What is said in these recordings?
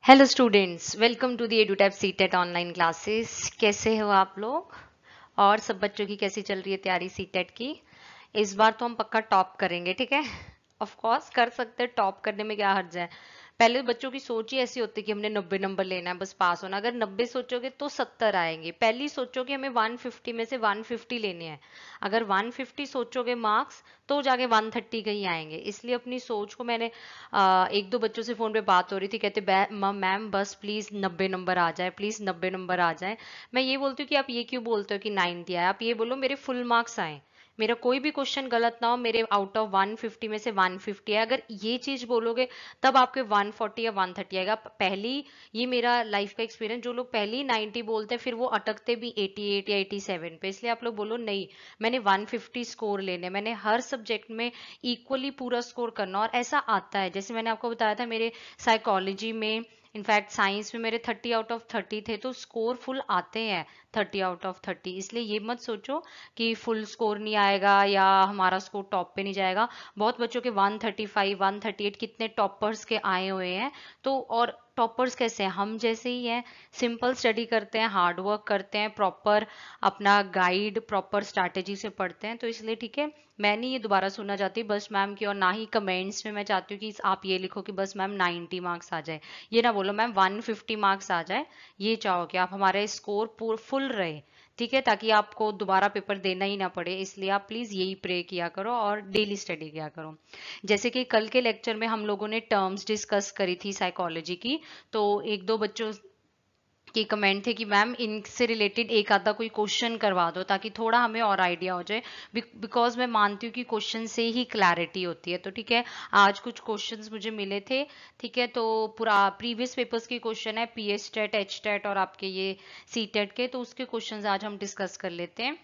Hello students, welcome to the Edutap CTET online classes. कैसे हो आप लोग? और सब बच्चों की कैसी चल रही है तैयारी सीटेट की? इस बार तो हम पक्का टॉप करेंगे, ठीक है? ऑफ कोर्स कर सकते हैं, टॉप करने में क्या हर्ज है। पहले बच्चों की सोच ही ऐसी होती है कि हमने 90 नंबर लेना है, बस पास होना। अगर 90 सोचोगे तो 70 आएंगे। पहली सोचो कि हमें 150 में से 150 लेने हैं। अगर 150 सोचोगे मार्क्स तो जाके 130 के ही आएंगे। इसलिए अपनी सोच को मैंने एक दो बच्चों से फोन पे बात हो रही थी, कहते मैम बस प्लीज 90 नंबर आ जाए, प्लीज 90 नंबर आ जाए। मैं ये बोलती हूँ कि आप ये क्यों बोलते हो कि 90 आए, आप ये बोलो मेरे फुल मार्क्स आए, मेरा कोई भी क्वेश्चन गलत ना हो, मेरे आउट ऑफ 150 में से 150 है। अगर ये चीज बोलोगे तब आपके 140 या 130 आएगा। पहली, ये मेरा लाइफ का एक्सपीरियंस, जो लोग पहली 90 बोलते हैं फिर वो अटकते भी 88 या 87 पे। इसलिए आप लोग बोलो नहीं, मैंने 150 स्कोर लेने, मैंने हर सब्जेक्ट में इक्वली पूरा स्कोर करना। और ऐसा आता है, जैसे मैंने आपको बताया था, मेरे साइकोलॉजी में, इनफैक्ट साइंस में मेरे 30 आउट ऑफ 30 थे, तो स्कोर फुल आते हैं 30 आउट ऑफ 30। इसलिए ये मत सोचो कि फुल स्कोर नहीं आएगा या हमारा स्कोर टॉप पे नहीं जाएगा। बहुत बच्चों के 135 138 कितने टॉपर्स के आए हुए हैं। तो और टॉपर्स कैसे हैं? हम जैसे ही हैं, सिंपल स्टडी करते हैं, हार्ड वर्क करते हैं, प्रॉपर अपना गाइड प्रॉपर स्ट्रैटेजी से पढ़ते हैं। तो इसलिए ठीक है, मैं नहीं ये दोबारा सुनना चाहती बस मैम की, और ना ही कमेंट्स में मैं चाहती हूँ कि आप ये लिखो कि बस मैम 90 मार्क्स आ जाए। ये ना बोलो मैम 150 मार्क्स आ जाए। ये चाहो कि आप हमारे स्कोर फुल रहे, ठीक है, ताकि आपको दोबारा पेपर देना ही ना पड़े। इसलिए आप प्लीज यही प्रे किया करो और डेली स्टडी किया करो। जैसे कि कल के लेक्चर में हम लोगों ने टर्म्स डिस्कस करी थी साइकोलॉजी की, तो एक दो बच्चों की कमेंट थे कि मैम इनसे रिलेटेड एक आधा कोई क्वेश्चन करवा दो ताकि थोड़ा हमें और आइडिया हो जाए। बिकॉज मैं मानती हूँ कि क्वेश्चन से ही क्लैरिटी होती है। तो ठीक है, आज कुछ क्वेश्चंस मुझे मिले थे, ठीक है। तो पूरा प्रीवियस पेपर्स के क्वेश्चन है, पीएस टेट, एच टेट और आपके ये सी टेट के, तो उसके क्वेश्चंस आज हम डिस्कस कर लेते हैं।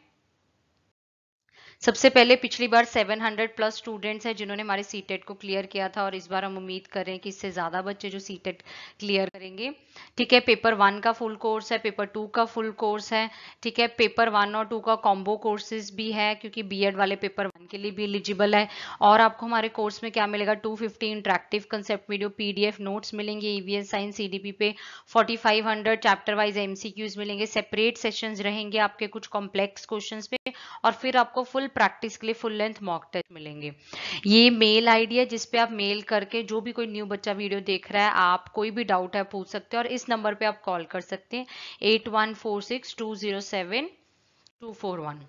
सबसे पहले, पिछली बार 700 प्लस स्टूडेंट्स हैं जिन्होंने हमारे सीटेट को क्लियर किया था, और इस बार हम उम्मीद कर रहे हैं कि इससे ज्यादा बच्चे जो सीटेट क्लियर करेंगे। ठीक है, पेपर 1 का फुल कोर्स है, पेपर 2 का फुल कोर्स है, ठीक है। पेपर 1 और 2 का कॉम्बो कोर्सेज भी है, क्योंकि बीएड वाले पेपर 1 के लिए भी एलिजिबल है। और आपको हमारे कोर्स में क्या मिलेगा? 250 interactive concept video PDF notes मिलेंगे ईवीएस साइंस सीडीपी पे, 4500 चैप्टर वाइज एमसीक्यूज मिलेंगे, सेपरेट सेशंस रहेंगे आपके कुछ कॉम्प्लेक्स क्वेश्चंस पे, और फिर आपको फुल प्रैक्टिस के लिए फुल लेंथ मॉक टेस्ट मिलेंगे। ये मेल आईडी है जिसपे आप मेल करके, जो भी कोई न्यू बच्चा वीडियो देख रहा है, आप कोई भी डाउट है पूछ सकते हैं, और इस नंबर पे आप कॉल कर सकते हैं 8146207241।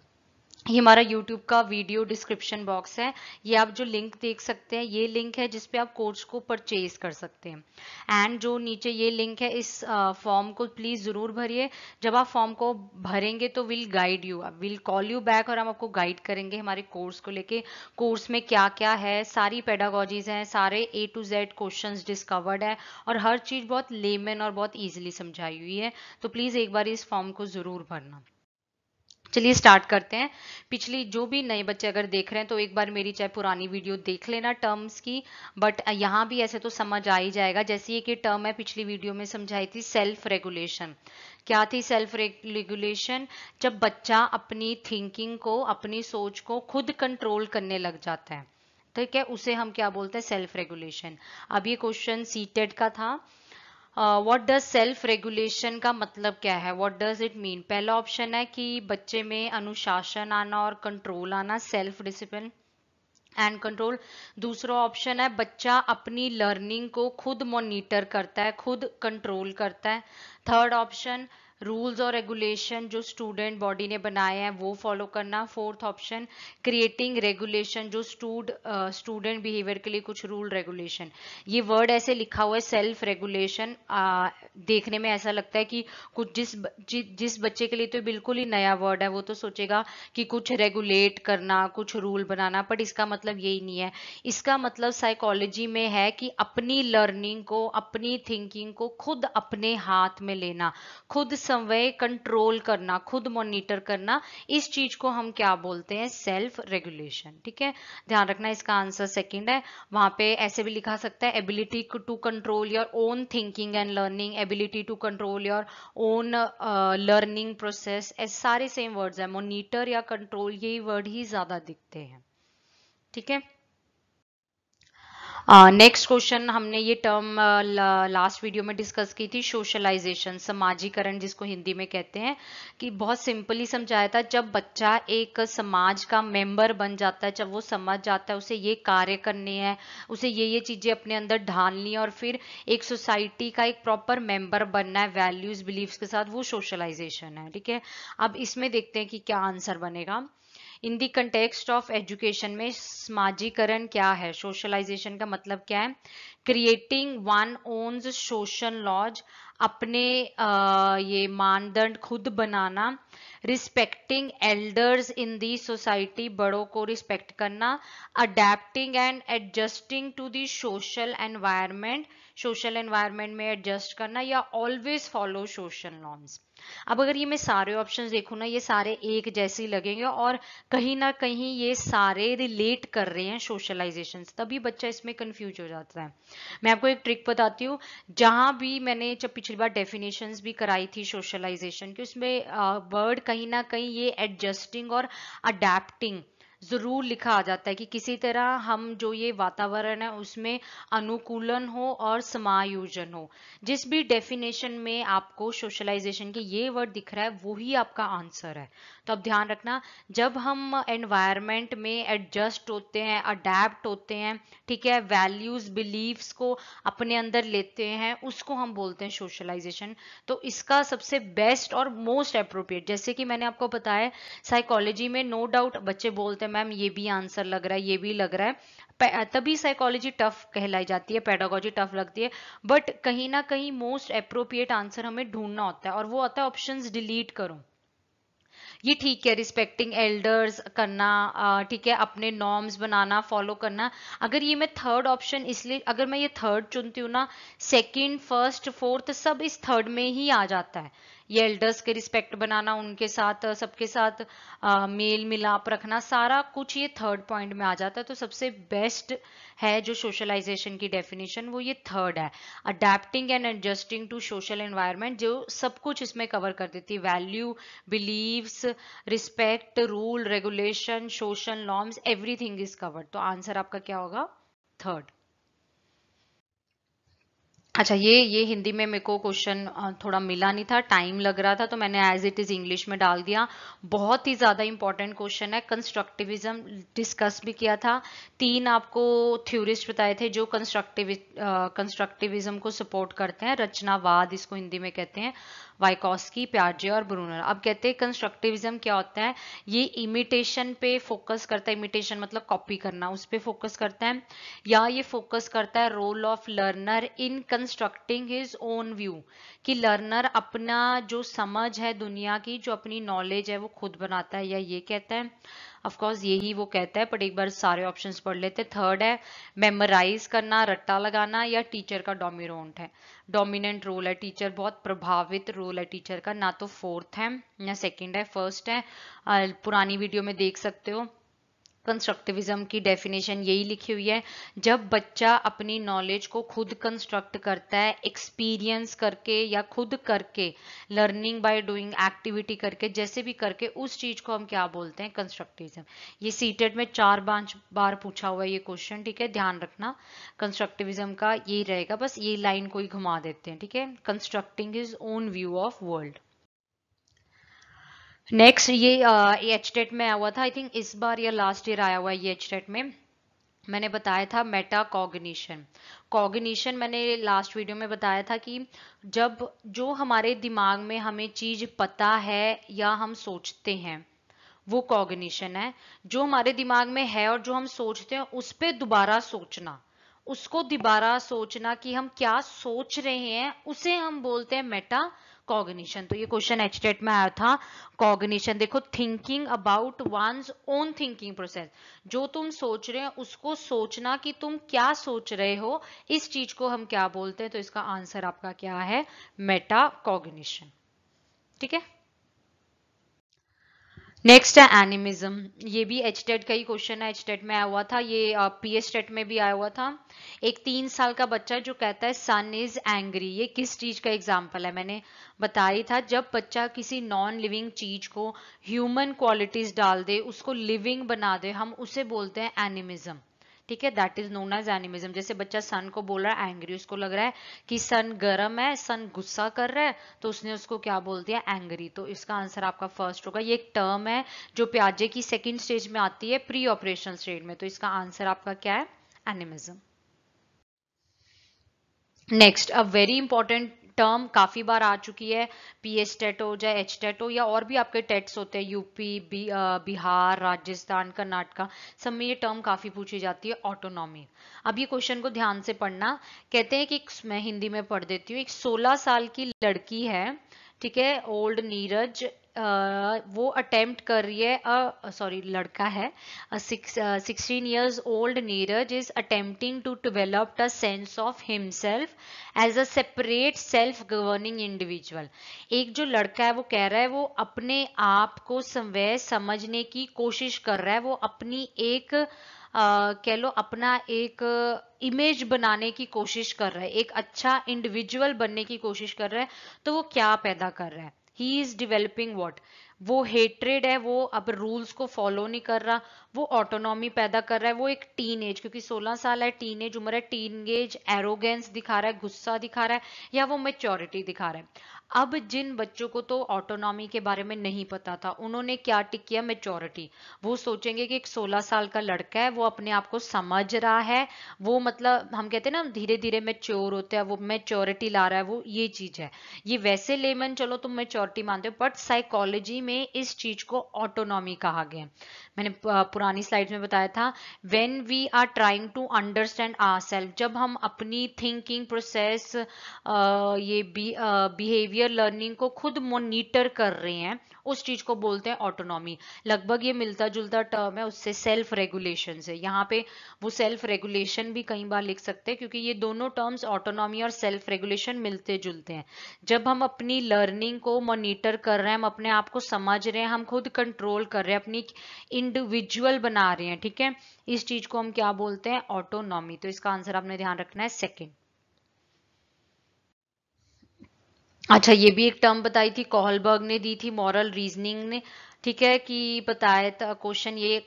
ये हमारा YouTube का वीडियो डिस्क्रिप्शन बॉक्स है। ये आप जो लिंक देख सकते हैं, ये लिंक है जिसपे आप कोर्स को परचेज कर सकते हैं। एंड जो नीचे ये लिंक है, इस फॉर्म को प्लीज जरूर भरिए। जब आप फॉर्म को भरेंगे तो will guide you, will call you back, और हम आपको गाइड करेंगे हमारे कोर्स को लेके। कोर्स में क्या क्या है, सारी पेडागोजीज हैं, सारे A to Z questions discovered है, और हर चीज बहुत लेमन और बहुत इजीली समझाई हुई है। तो प्लीज एक बार इस फॉर्म को जरूर भरना। चलिए स्टार्ट करते हैं। पिछली जो भी नए बच्चे अगर देख रहे हैं तो एक बार मेरी चाहे पुरानी वीडियो देख लेना टर्म्स की, बट यहाँ भी ऐसे तो समझ आ ही जाएगा। जैसे ये टर्म है, पिछली वीडियो में समझाई थी सेल्फ रेगुलेशन। क्या थी सेल्फ रेगुलेशन? जब बच्चा अपनी थिंकिंग को, अपनी सोच को खुद कंट्रोल करने लग जाता है, ठीक है, उसे हम क्या बोलते हैं? Self regulation. अब ये क्वेश्चन सीटेट का था। व्हाट डज सेल्फ रेगुलेशन का मतलब क्या है? What does it mean? पहला ऑप्शन है कि बच्चे में अनुशासन आना और कंट्रोल आना, सेल्फ डिसिप्लिन एंड कंट्रोल। दूसरा ऑप्शन है बच्चा अपनी लर्निंग को खुद मॉनिटर करता है, खुद कंट्रोल करता है। थर्ड ऑप्शन, रूल्स और रेगुलेशन जो स्टूडेंट बॉडी ने बनाए हैं वो फॉलो करना। फोर्थ ऑप्शन, क्रिएटिंग रेगुलेशन, जो स्टूडेंट बिहेवियर के लिए कुछ रूल रेगुलेशन। ये वर्ड ऐसे लिखा हुआ है सेल्फ रेगुलेशन, देखने में ऐसा लगता है कि कुछ जिस बच्चे के लिए तो बिल्कुल ही नया वर्ड है, वो तो सोचेगा कि कुछ रेगुलेट करना, कुछ रूल बनाना, बट इसका मतलब यही नहीं है। इसका मतलब साइकोलॉजी में है कि अपनी लर्निंग को, अपनी थिंकिंग को खुद अपने हाथ में लेना, खुद समय कंट्रोल करना, खुद मॉनिटर करना। इस चीज को हम क्या बोलते हैं? Self regulation. ठीक है, ध्यान रखना, इसका आंसर सेकंड है। वहां पे ऐसे भी लिखा सकता है ability to control your own thinking and learning, ability to control your own learning process. ऐसे सारे सेम वर्ड्स हैं, मॉनिटर या कंट्रोल, यही वर्ड ही ज्यादा दिखते हैं। ठीक है, नेक्स्ट क्वेश्चन, हमने ये टर्म लास्ट वीडियो में डिस्कस की थी, सोशलाइजेशन, समाजीकरण जिसको हिंदी में कहते हैं, कि बहुत सिंपली समझाया था, जब बच्चा एक समाज का मेंबर बन जाता है, जब वो समझ जाता है उसे ये कार्य करने हैं, उसे ये चीजें अपने अंदर ढालनी है और फिर एक सोसाइटी का एक प्रॉपर मेंबर बनना है वैल्यूज बिलीव्स के साथ, वो सोशलाइजेशन है। ठीक है, अब इसमें देखते हैं कि क्या आंसर बनेगा। In the context of education में समाजीकरण क्या है, सोशलाइजेशन का मतलब क्या है? Creating one owns social laws, अपने ये मानदंड खुद बनाना, respecting elders in the society, बड़ों को रिस्पेक्ट करना, adapting and adjusting to the social environment, social environment में एडजस्ट करना, या ऑलवेज फॉलो सोशल नॉर्म्स। अब अगर ये मैं सारे ऑप्शंस देखूं ना, ये सारे एक जैसे ही लगेंगे और कहीं ना कहीं ये सारे रिलेट कर रहे हैं सोशलाइजेशन, तभी बच्चा इसमें कंफ्यूज हो जाता है। मैं आपको एक ट्रिक बताती हूँ, जहां भी मैंने जब पिछली बार डेफिनेशंस भी कराई थी सोशलाइजेशन की, उसमें वर्ड कहीं ना कहीं ये एडजस्टिंग और अडेप्टिंग जरूर लिखा आ जाता है, कि किसी तरह हम जो ये वातावरण है उसमें अनुकूलन हो और समायोजन हो। जिस भी डेफिनेशन में आपको सोशलाइजेशन के ये वर्ड दिख रहा है वही आपका आंसर है। तो अब ध्यान रखना, जब हम एनवायरनमेंट में एडजस्ट होते हैं, अडेप्ट होते हैं, ठीक है, वैल्यूज बिलीव्स को अपने अंदर लेते हैं, उसको हम बोलते हैं सोशलाइजेशन। तो इसका सबसे बेस्ट और मोस्ट अप्रोप्रिएट, जैसे कि मैंने आपको बताया, साइकोलॉजी में नो डाउट बच्चे बोलते हैं मैम ये भी आंसर लग रहा है, ये भी लग रहा है, तभी साइकोलॉजी टफ कहलाई जाती है, पेडागोजी टफ लगती है, बट कहीं ना कहीं मोस्ट अप्रोप्रिएट आंसर हमें ढूंढना होता है, और वो आता है ऑप्शंस डिलीट करो। ये ठीक है, रिस्पेक्टिंग एल्डर्स करना, ठीक है, अपने नॉर्म्स बनाना, फॉलो करना। अगर ये मैं थर्ड ऑप्शन, इसलिए अगर मैं ये थर्ड चुनती हूँ ना, सेकंड, फर्स्ट, फोर्थ सब इस थर्ड में ही आ जाता है। ये एल्डर्स के रिस्पेक्ट बनाना, उनके साथ सबके साथ मेल मिलाप रखना, सारा कुछ ये थर्ड पॉइंट में आ जाता है। तो सबसे बेस्ट है जो सोशलाइजेशन की डेफिनेशन, वो ये थर्ड है, adapting and adjusting to social environment, जो सब कुछ इसमें कवर कर देती है, value, believes, respect, rule, regulation, social norms, everything is covered. तो आंसर आपका क्या होगा? थर्ड। अच्छा, ये हिंदी में मेरे को क्वेश्चन थोड़ा मिला नहीं था, टाइम लग रहा था, तो मैंने एज इट इज इंग्लिश में डाल दिया। बहुत ही ज्यादा इंपॉर्टेंट क्वेश्चन है, कंस्ट्रक्टिविज्म डिस्कस भी किया था। तीन आपको थ्योरिस्ट बताए थे जो कंस्ट्रक्टिविज्म को सपोर्ट करते हैं, रचनावाद इसको हिंदी में कहते हैं, वाइकॉस्की, प्याजे और ब्रूनर। अब कहते हैं कंस्ट्रक्टिविज्म क्या होता है, ये इमिटेशन पे फोकस करता है, इमिटेशन मतलब कॉपी करना, उस पे फोकस करता है, या ये फोकस करता है role of learner in constructing his own view, कि लर्नर अपना जो समझ है दुनिया की, जो अपनी नॉलेज है वो खुद बनाता है, या ये कहता है? ऑफ कोर्स यही वो कहता है, बट एक बार सारे ऑप्शंस पढ़ लेते। थर्ड है मेमोराइज करना, रट्टा लगाना, या टीचर का डोमिनेंट है, डोमिनेंट रोल है टीचर, बहुत प्रभावित रोल है टीचर का, ना तो फोर्थ है ना सेकंड है, फर्स्ट है। पुरानी वीडियो में देख सकते हो, कंस्ट्रक्टिविज्म की डेफिनेशन यही लिखी हुई है, जब बच्चा अपनी नॉलेज को खुद कंस्ट्रक्ट करता है, एक्सपीरियंस करके या खुद करके, लर्निंग बाय डूइंग, एक्टिविटी करके, जैसे भी करके, उस चीज को हम क्या बोलते हैं? कंस्ट्रक्टिविज्म। ये सीटेट में 4-5 बार पूछा हुआ है ये क्वेश्चन, ठीक है, ध्यान रखना। कंस्ट्रक्टिविज्म का यही रहेगा, बस ये लाइन को ही घुमा देते हैं, ठीक है, constructing his own view of world. Next ये एचटेट में आया हुआ था, आई थिंक इस बार या लास्ट ईयर आया हुआ है ये एचटेट में। मैंने बताया था मेटा कॉग्निशन, कॉग्निशन मैंने लास्ट वीडियो में बताया था कि जब जो हमारे दिमाग में हमें चीज पता है या हम सोचते हैं, वो कॉग्निशन है। जो हमारे दिमाग में है और जो हम सोचते हैं उस पर दोबारा सोचना, उसको दोबारा सोचना कि हम क्या सोच रहे हैं, उसे हम बोलते हैं मेटा कॉग्निशन। तो ये क्वेश्चन एचटेट में आया था, कॉग्निशन देखो, thinking about one's own thinking process, जो तुम सोच रहे हो उसको सोचना कि तुम क्या सोच रहे हो, इस चीज को हम क्या बोलते हैं? तो इसका आंसर आपका क्या है? मेटा कॉग्निशन, ठीक है। नेक्स्ट है एनिमिज्म, ये भी एचटेट का ही क्वेश्चन है, एचटेट में आया हुआ था, ये पीएसटेट में भी आया हुआ था। एक 3 साल का बच्चा जो कहता है सन इज एंग्री, ये किस चीज का एग्जाम्पल है? मैंने बताया था, जब बच्चा किसी नॉन लिविंग चीज को ह्यूमन क्वालिटीज डाल दे, उसको लिविंग बना दे, हम उसे बोलते हैं एनिमिज्म, ठीक है, that is known as animism. जैसे बच्चा सन को बोल रहा है एंग्री, उसको लग रहा है कि सन गर्म है, सन गुस्सा कर रहा है, तो उसने उसको क्या बोल दिया, एंग्री। तो इसका आंसर आपका फर्स्ट होगा। ये एक टर्म है जो प्याजे की सेकेंड स्टेज में आती है, प्री ऑपरेशन स्टेज में, तो इसका आंसर आपका क्या है, animism. Next, a very important term काफी बार आ चुकी है, पीएच टेट हो जाए, एच टेट हो, या और भी आपके टेट्स होते हैं, यूपी, बिहार, राजस्थान, कर्नाटका, सब में ये टर्म काफी पूछी जाती है, ऑटोनॉमी। अब ये क्वेश्चन को ध्यान से पढ़ना। कहते हैं कि मैं हिंदी में पढ़ देती हूँ। एक 16 साल की लड़की है, ठीक है, ओल्ड नीरज, वो अटेम्प्ट कर रही है, सॉरी लड़का है, 16 years old Neeraj is attempting to develop a sense of himself as a separate self governing individual। एक जो लड़का है वो कह रहा है वो अपने आप को स्वयं समझने की कोशिश कर रहा है, वो अपनी एक कह लो अपना एक इमेज बनाने की कोशिश कर रहा है, एक अच्छा इंडिविजुअल बनने की कोशिश कर रहा है। तो वो क्या पैदा कर रहा है, ही इज डिवेलपिंग व्हाट, वो हेट्रेड है, वो अब रूल्स को फॉलो नहीं कर रहा, वो ऑटोनॉमी पैदा कर रहा है, वो एक टीन एज, क्योंकि 16 साल है, टीन एज उम्र है, टीन एज एरोगेंस दिखा रहा है, गुस्सा दिखा रहा है, या वो मेच्योरिटी दिखा रहा है। अब जिन बच्चों को तो ऑटोनॉमी के बारे में नहीं पता था, उन्होंने क्या टिक किया, मेच्योरिटी। वो सोचेंगे कि एक 16 साल का लड़का है, वो अपने आप को समझ रहा है, वो मतलब हम कहते हैं ना धीरे धीरे मेच्योर होते हैं, वो मेच्योरिटी ला रहा है, वो ये चीज है। ये वैसे लेमन चलो तुम मेच्योरिटी मानते हो, बट साइकोलॉजी में इस चीज को ऑटोनॉमी कहा गया है। मैंने पुरानी स्लाइड्स में बताया था, when we are trying to understand ourselves, जब हम अपनी थिंकिंग प्रोसेस, ये बिहेवियर लर्निंग को खुद मॉनिटर कर रहे हैं, उस चीज को बोलते हैं ऑटोनॉमी। लगभग ये मिलता जुलता टर्म है उससे, सेल्फ रेगुलेशन से। यहाँ पे वो सेल्फ रेगुलेशन भी कई बार लिख सकते हैं, क्योंकि ये दोनों टर्म्स ऑटोनॉमी और सेल्फ रेगुलेशन मिलते जुलते हैं। जब हम अपनी लर्निंग को मॉनिटर कर रहे हैं, हम अपने आप को समझ रहे हैं, हम खुद कंट्रोल कर रहे हैं, अपनी इंडिविजुअल बना रहे हैं, ठीक है, इस चीज को हम क्या बोलते हैं, ऑटोनॉमी। तो इसका आंसर आपने ध्यान रखना है सेकेंड। अच्छा, ये भी एक टर्म बताई थी, कोहलबर्ग ने दी थी, मॉरल रीजनिंग ने, ठीक है, कि बताया था क्वेश्चन, ये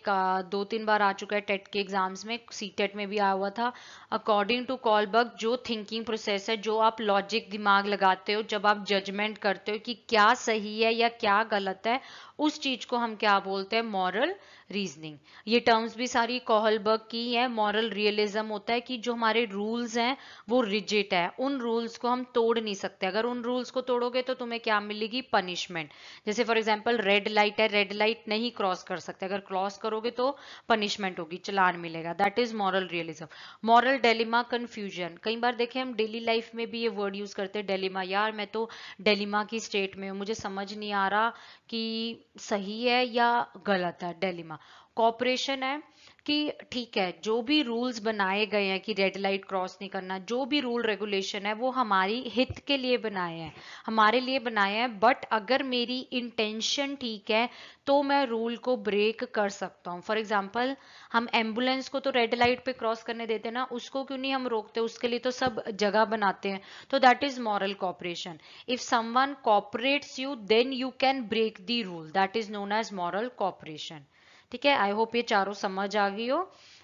2-3 बार आ चुका है टेट के एग्जाम्स में, सी टेट में भी आया हुआ था। अकॉर्डिंग टू कोहलबर्ग, जो थिंकिंग प्रोसेस है, जो आप लॉजिक दिमाग लगाते हो, जब आप जजमेंट करते हो कि क्या सही है या क्या गलत है, उस चीज को हम क्या बोलते हैं, मॉरल रीजनिंग। ये टर्म्स भी सारी कोहलबर्ग की है। मॉरल रियलिज्म होता है कि जो हमारे रूल्स हैं वो रिजिड है, उन रूल्स को हम तोड़ नहीं सकते, अगर उन रूल्स को तोड़ोगे तो तुम्हें क्या मिलेगी, पनिशमेंट। जैसे फॉर एग्जांपल रेड लाइट है, रेड लाइट नहीं क्रॉस कर सकते, अगर क्रॉस करोगे तो पनिशमेंट होगी, चलान मिलेगा, that is moral realism. Moral dilemma, confusion, कई बार देखे हम डेली लाइफ में भी ये वर्ड यूज करते हैं, डेलिमा, यार मैं तो डेलिमा की स्टेट में हूँ, मुझे समझ नहीं आ रहा कि सही है या गलत है, डेलिमा। कॉपरेशन है कि ठीक है, जो भी रूल्स बनाए गए हैं कि रेड लाइट क्रॉस नहीं करना, जो भी रूल रेगुलेशन है वो हमारी हित के लिए बनाए हैं, हमारे लिए बनाए हैं, बट अगर मेरी इंटेंशन ठीक है तो मैं रूल को ब्रेक कर सकता हूँ। फॉर एग्जाम्पल, हम एम्बुलेंस को तो रेड लाइट पे क्रॉस करने देते हैं ना, उसको क्यों नहीं हम रोकते, उसके लिए तो सब जगह बनाते हैं, तो that is moral cooperation. If someone cooperates you then you can break the rule, that is known as moral cooperation. ठीक है, आई होप ये चारों समझ आ गई हो।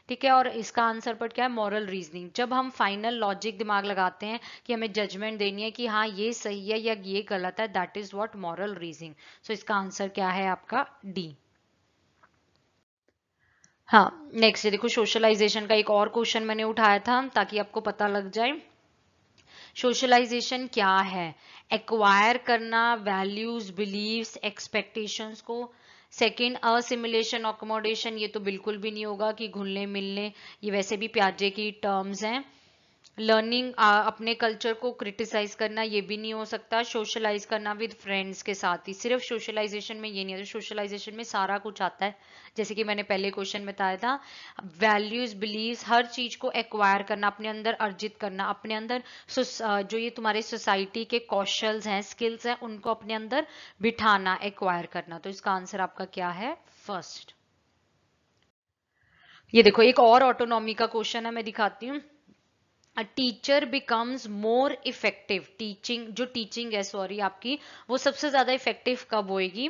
ठीक है, और इसका आंसर पर क्या है, मॉरल रीजनिंग। जब हम फाइनल लॉजिक दिमाग लगाते हैं कि हमें जजमेंट देनी है कि हाँ ये सही है या ये गलत है, that is what moral reasoning. So इसका आंसर क्या है आपका, डी। हाँ, नेक्स्ट देखो, सोशलाइजेशन का एक और क्वेश्चन मैंने उठाया था ताकि आपको पता लग जाए। सोशलाइजेशन क्या है, एक्वायर करना वैल्यूज, बिलीव्स, एक्सपेक्टेशंस को। सेकेंड, असिमिलेशन, अकोमोडेशन, ये तो बिल्कुल भी नहीं होगा कि घुलने मिलने, ये वैसे भी प्याजे की टर्म्स हैं। लर्निंग, अपने कल्चर को क्रिटिसाइज करना, ये भी नहीं हो सकता। सोशलाइज करना विद फ्रेंड्स के साथ ही, सिर्फ सोशलाइजेशन में ये नहीं है, सोशलाइजेशन में सारा कुछ आता है, जैसे कि मैंने पहले क्वेश्चन में बताया था, वैल्यूज, बिलीव्स, हर चीज को एक्वायर करना, अपने अंदर अर्जित करना, अपने अंदर जो ये तुम्हारे सोसाइटी के कौशल्स हैं, स्किल्स हैं, उनको अपने अंदर बिठाना, एक्वायर करना। तो इसका आंसर आपका क्या है, फर्स्ट। ये देखो, एक और ऑटोनॉमी का क्वेश्चन है, मैं दिखाती हूँ। A teacher becomes more effective, teaching जो टीचिंग है सॉरी आपकी, वो सबसे ज्यादा इफेक्टिव कब होएगी,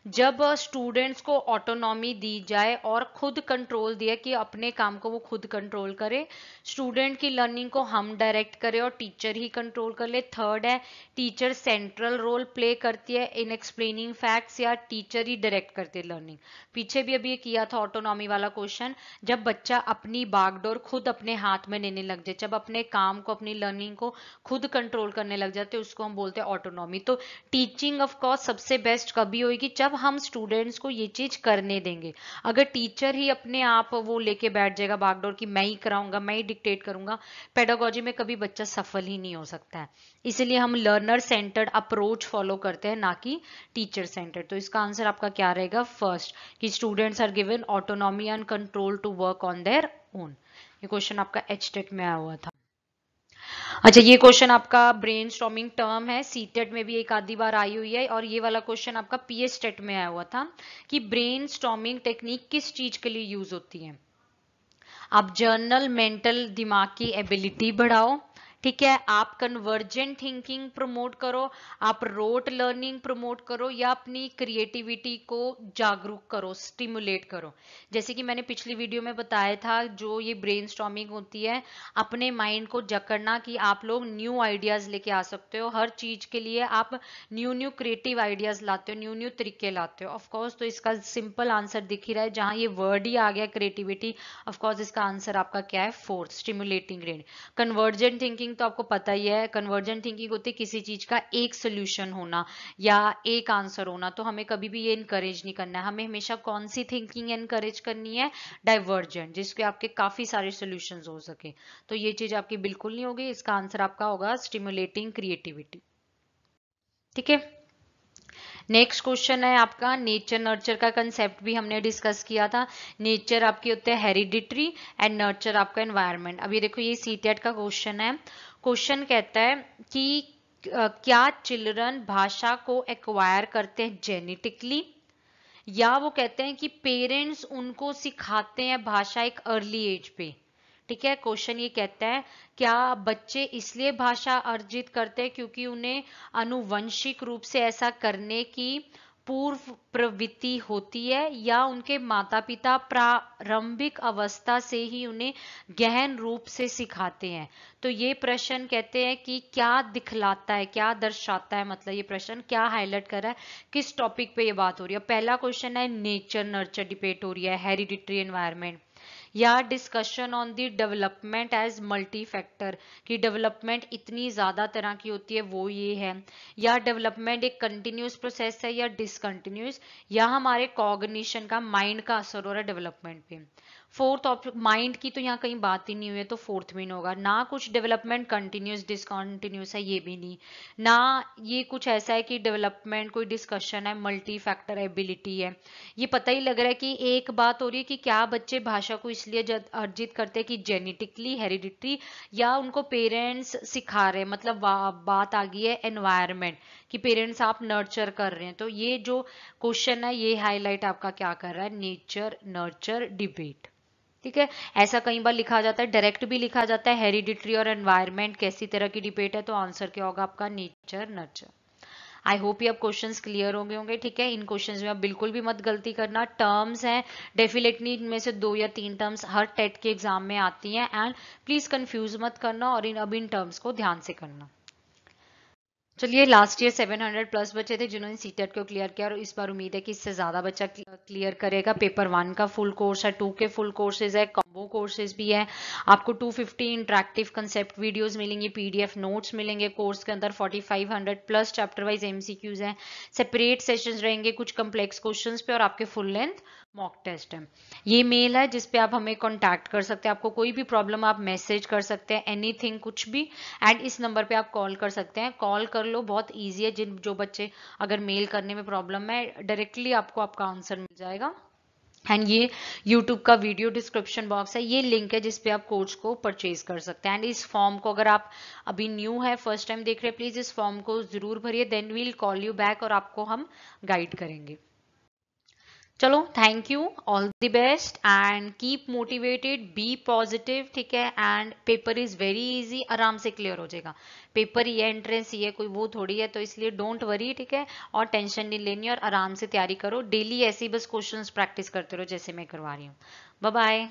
जब स्टूडेंट्स को ऑटोनॉमी दी जाए और खुद कंट्रोल दिया कि अपने काम को वो खुद कंट्रोल करे, स्टूडेंट की लर्निंग को हम डायरेक्ट करें और टीचर ही कंट्रोल कर ले। थर्ड है टीचर सेंट्रल रोल प्ले करती है इन एक्सप्लेनिंग फैक्ट्स, या टीचर ही डायरेक्ट करती है लर्निंग। पीछे भी अभी ये किया था ऑटोनॉमी वाला क्वेश्चन, जब बच्चा अपनी बागडोर खुद अपने हाथ में लेने लग जाए, जब अपने काम को अपनी लर्निंग को खुद कंट्रोल करने लग जाते, उसको हम बोलते हैं ऑटोनॉमी। तो टीचिंग ऑफ कोर्स सबसे बेस्ट कभी होगी जब हम स्टूडेंट्स को ये चीज करने देंगे। अगर टीचर ही अपने आप वो लेके बैठ जाएगा बागडोर की मैं ही कराऊंगा, मैं ही डिक्टेट करूंगा, पेडागोजी में कभी बच्चा सफल ही नहीं हो सकता है। इसलिए हम लर्नर सेंटर्ड अप्रोच फॉलो करते हैं, ना कि टीचर सेंटर्ड। तो इसका आंसर आपका क्या रहेगा? फर्स्ट, कि students are given autonomy and control to work on their own. ये क्वेश्चन आपका एचटेट में आया हुआ था। अच्छा, ये क्वेश्चन आपका ब्रेनस्टॉर्मिंग टर्म है, सीटेट में भी एक आधी बार आई हुई है, और ये वाला क्वेश्चन आपका पीएस टेट में आया हुआ था कि ब्रेनस्टॉर्मिंग टेक्निक किस चीज के लिए यूज होती है। आप जर्नल मेंटल दिमाग की एबिलिटी बढ़ाओ, ठीक है, आप कन्वर्जेंट थिंकिंग प्रमोट करो, आप रोट लर्निंग प्रमोट करो, या अपनी क्रिएटिविटी को जागरूक करो, स्टिमुलेट करो। जैसे कि मैंने पिछली वीडियो में बताया था, जो ये ब्रेनस्टॉर्मिंग होती है, अपने माइंड को जकड़ना कि आप लोग न्यू आइडियाज लेके आ सकते हो, हर चीज के लिए आप न्यू न्यू क्रिएटिव आइडियाज लाते हो, न्यू न्यू तरीके लाते हो। ऑफकोर्स तो इसका सिंपल आंसर दिख ही रहा है, जहां ये वर्ड ही आ गया क्रिएटिविटी, ऑफकोर्स इसका आंसर आपका क्या है? Fourth, stimulating brain. Convergent thinking तो आपको पता ही है, कन्वर्जेंट थिंकिंग होती है किसी चीज का एक सोल्यूशन होना या एक आंसर होना। तो हमें कभी भी ये इनकरेज नहीं करना है, हमें हमेशा कौन सी थिंकिंग इनकरेज करनी है? डाइवर्जेंट, जिसके आपके काफी सारे सोल्यूशंस हो सके। तो ये चीज आपकी बिल्कुल नहीं होगी, इसका आंसर आपका होगा स्टिमुलेटिंग क्रिएटिविटी। ठीक है, नेक्स्ट क्वेश्चन है आपका नेचर नर्चर का कंसेप्ट भी हमने डिस्कस किया था। नेचर आपकी होते हैं हेरिडिटरी एंड नर्चर आपका एनवायरनमेंट। अभी देखो ये सीटेट का क्वेश्चन है। क्वेश्चन कहता है कि क्या चिल्ड्रन भाषा को एक्वायर करते हैं जेनेटिकली, या वो कहते हैं कि पेरेंट्स उनको सिखाते हैं भाषा एक अर्ली एज पे। ठीक है, क्वेश्चन ये कहता है क्या बच्चे इसलिए भाषा अर्जित करते हैं क्योंकि उन्हें आनुवंशिक रूप से ऐसा करने की पूर्व प्रवृत्ति होती है, या उनके माता पिता प्रारंभिक अवस्था से ही उन्हें गहन रूप से सिखाते हैं। तो ये प्रश्न कहते हैं कि क्या दिखलाता है, क्या दर्शाता है, मतलब ये प्रश्न क्या हाईलाइट कर रहा है, किस टॉपिक पे ये बात हो रही है। पहला क्वेश्चन है नेचर नर्चर डिबेट हो रही है, हेरिडिटरी एनवायरनमेंट, या discussion on the development as multi factor, कि डेवलपमेंट इतनी ज्यादा तरह की होती है, वो ये है, या डेवलपमेंट एक कंटिन्यूस प्रोसेस है या डिसकंटिन्यूस, या हमारे कॉग्निशन का, माइंड का असर हो रहा है डेवलपमेंट पे। फोर्थ ऑप्शन माइंड की तो यहाँ कहीं बात ही नहीं हुई है, तो फोर्थ में होगा ना, कुछ डेवलपमेंट कंटिन्यूस डिसकंटिन्यूस है ये भी नहीं, ना ये कुछ ऐसा है कि डेवलपमेंट कोई डिस्कशन है, मल्टी फैक्टर एबिलिटी है। ये पता ही लग रहा है कि एक बात हो रही है कि क्या बच्चे भाषा को इसलिए अर्जित करते हैं कि जेनेटिकली हेरिडिटरी, या उनको पेरेंट्स सिखा रहे हैं, मतलब बात आ गई है एनवायरनमेंट कि पेरेंट्स आप नर्चर कर रहे हैं। तो ये जो क्वेश्चन है ये हाईलाइट आपका क्या कर रहा है? Nature nurture debate. ठीक है, ऐसा कई बार लिखा जाता है, डायरेक्ट भी लिखा जाता है हेरिडिटरी और एनवायरनमेंट कैसी तरह की डिबेट है, तो आंसर क्या होगा आपका? Nature nurture. आई होप ये अब क्वेश्चंस क्लियर हो गए होंगे। ठीक है, इन क्वेश्चंस में आप बिल्कुल भी मत गलती करना, टर्म्स हैं डेफिनेटली इनमें से 2 या 3 टर्म्स हर टेट के एग्जाम में आती हैं, एंड प्लीज कंफ्यूज मत करना, और इन टर्म्स को ध्यान से करना। चलिए, लास्ट ईयर 700 प्लस बच्चे थे जिन्होंने सीटेट को क्लियर किया, और इस बार उम्मीद है कि इससे ज्यादा बच्चा क्लियर करेगा। पेपर 1 का फुल कोर्स है, 2 के फुल कोर्सेज है, कॉम्बो कोर्सेज भी है। आपको 250 इंटरेक्टिव कंसेप्ट वीडियोस मिलेंगी, पीडीएफ नोट्स मिलेंगे कोर्स के अंदर, 4500 प्लस चैप्टर वाइज एमसीक्यूज हैं, सेपरेट सेशंस रहेंगे कुछ कम्प्लेक्स क्वेश्चंस पे, और आपके फुल लेंथ मॉक टेस्ट है। ये मेल है जिसपे आप हमें कांटेक्ट कर सकते हैं, आपको कोई भी प्रॉब्लम आप मैसेज कर सकते हैं, एनीथिंग कुछ भी, एंड इस नंबर पे आप कॉल कर सकते हैं। कॉल कर लो, बहुत इजी है, जो बच्चे अगर मेल करने में प्रॉब्लम है डायरेक्टली आपको आपका आंसर मिल जाएगा। एंड ये YouTube का वीडियो डिस्क्रिप्शन बॉक्स है, ये लिंक है जिसपे आप कोर्स को परचेज कर सकते हैं। एंड इस फॉर्म को अगर आप अभी न्यू है, फर्स्ट टाइम देख रहे हैं, प्लीज इस फॉर्म को जरूर भरिए, then we'll call you back और आपको हम गाइड करेंगे। चलो, thank you, all the best and keep motivated, be positive, ठीक है। And paper is very easy, आराम से क्लियर हो जाएगा पेपर। ये एंट्रेंस ये कोई वो थोड़ी है, तो इसलिए डोंट वरी, ठीक है। और टेंशन नहीं लेनी और आराम से तैयारी करो। डेली ऐसे ही बस क्वेश्चंस प्रैक्टिस करते रहो जैसे मैं करवा रही हूँ। Bye bye.